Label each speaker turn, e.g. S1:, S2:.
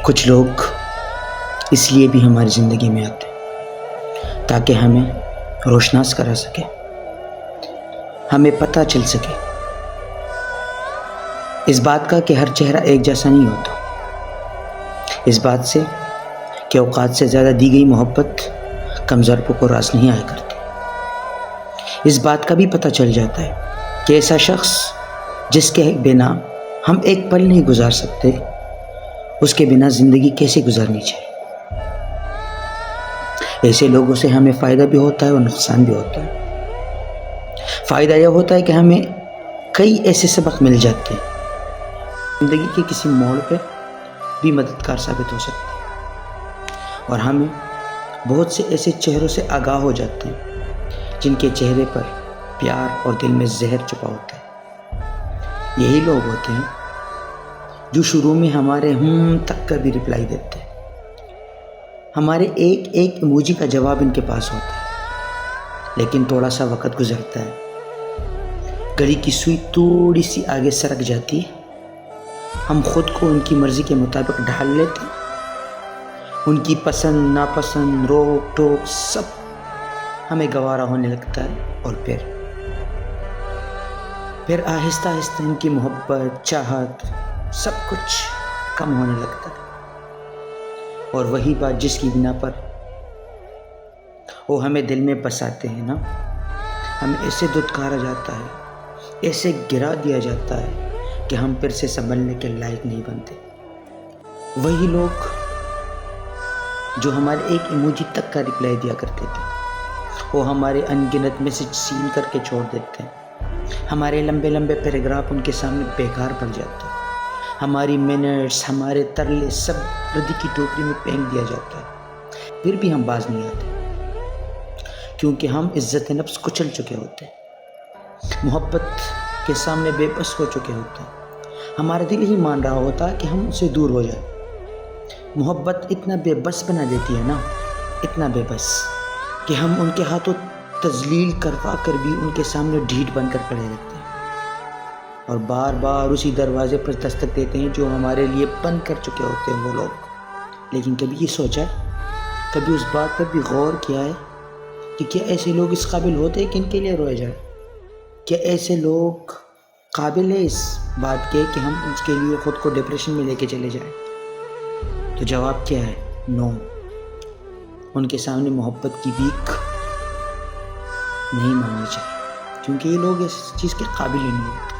S1: کچھ لوگ اس لیے بھی ہماری زندگی میں آتے ہیں تاکہ ہمیں روشناس کرا سکے، ہمیں پتہ چل سکے اس بات کا کہ ہر چہرہ ایک جیسا نہیں ہوتا، اس بات سے کہ اوقات سے زیادہ دی گئی محبت کم ضربوں کو راس نہیں آیا کرتی، اس بات کا بھی پتہ چل جاتا ہے کہ ایسا شخص جس کے بنا ہم ایک پل نہیں گزار سکتے، اس کے بنا زندگی کیسے گزارنی چاہیے۔ ایسے لوگوں سے ہمیں فائدہ بھی ہوتا ہے اور نقصان بھی ہوتا ہے۔ فائدہ یہ ہوتا ہے کہ ہمیں کئی ایسے سبق مل جاتے ہیں، زندگی کے کسی موڑ پہ بھی مددگار ثابت ہو سکتے ہیں، اور ہمیں بہت سے ایسے چہروں سے آگاہ ہو جاتے ہیں جن کے چہرے پر پیار اور دل میں زہر چھپا ہوتا ہے۔ یہی لوگ ہوتے ہیں جو شروع میں ہمارے تک کا بھی رپلائی دیتے ہیں، ہمارے ایک ایک ایموجی کا جواب ان کے پاس ہوتا ہے، لیکن تھوڑا سا وقت گزرتا ہے، گھڑی کی سوئی تھوڑی سی آگے سرک جاتی ہے، ہم خود کو ان کی مرضی کے مطابق ڈھال لیتے ہیں، ان کی پسند ناپسند روک ٹوک سب ہمیں گوارا ہونے لگتا ہے، اور پھر آہستہ آہستہ ان کی محبت چاہت سب کچھ کم ہونے لگتا ہے، اور وہی بات جس کی بنا پر وہ ہمیں دل میں بساتے ہیں نا، ہمیں ایسے دھتکارا جاتا ہے، ایسے گرا دیا جاتا ہے کہ ہم پھر سے سنبھلنے کے لائق نہیں بنتے۔ وہی لوگ جو ہمارے ایک ایموجی تک کا رپلائی دیا کرتے تھے، وہ ہمارے ان گنت میسج سیل کر کے چھوڑ دیتے ہیں، ہمارے لمبے لمبے پیراگراف ان کے سامنے بیکار پڑ جاتے ہیں، ہماری منٹس ہمارے ترلے سب ردی کی ٹوکری میں پھینک دیا جاتا ہے، پھر بھی ہم باز نہیں آتے کیونکہ ہم عزت نفس کچل چکے ہوتے ہیں، محبت کے سامنے بے بس ہو چکے ہوتے ہیں، ہمارا دل ہی مان رہا ہوتا کہ ہم ان سے دور ہو جائیں۔ محبت اتنا بے بس بنا دیتی ہے نا، اتنا بے بس کہ ہم ان کے ہاتھوں تذلیل کروا کر بھی ان کے سامنے ڈھیٹ بن کر کھڑے رہتے ہیں، اور بار بار اسی دروازے پر دستک دیتے ہیں جو ہمارے لیے بند کر چکے ہوتے ہیں وہ لوگ۔ لیکن کبھی یہ سوچا ہے، کبھی اس بات پر بھی غور کیا ہے کہ کیا ایسے لوگ اس قابل ہوتے ہیں کہ ان کے لیے روئے جائے؟ کیا ایسے لوگ قابل ہے اس بات کے کہ ہم اس کے لیے خود کو ڈپریشن میں لے کے چلے جائیں؟ تو جواب کیا ہے؟ نو۔ ان کے سامنے محبت کی بھیک نہیں مانگنی چاہیے، کیونکہ یہ لوگ اس چیز کے قابل ہی نہیں ہوتے۔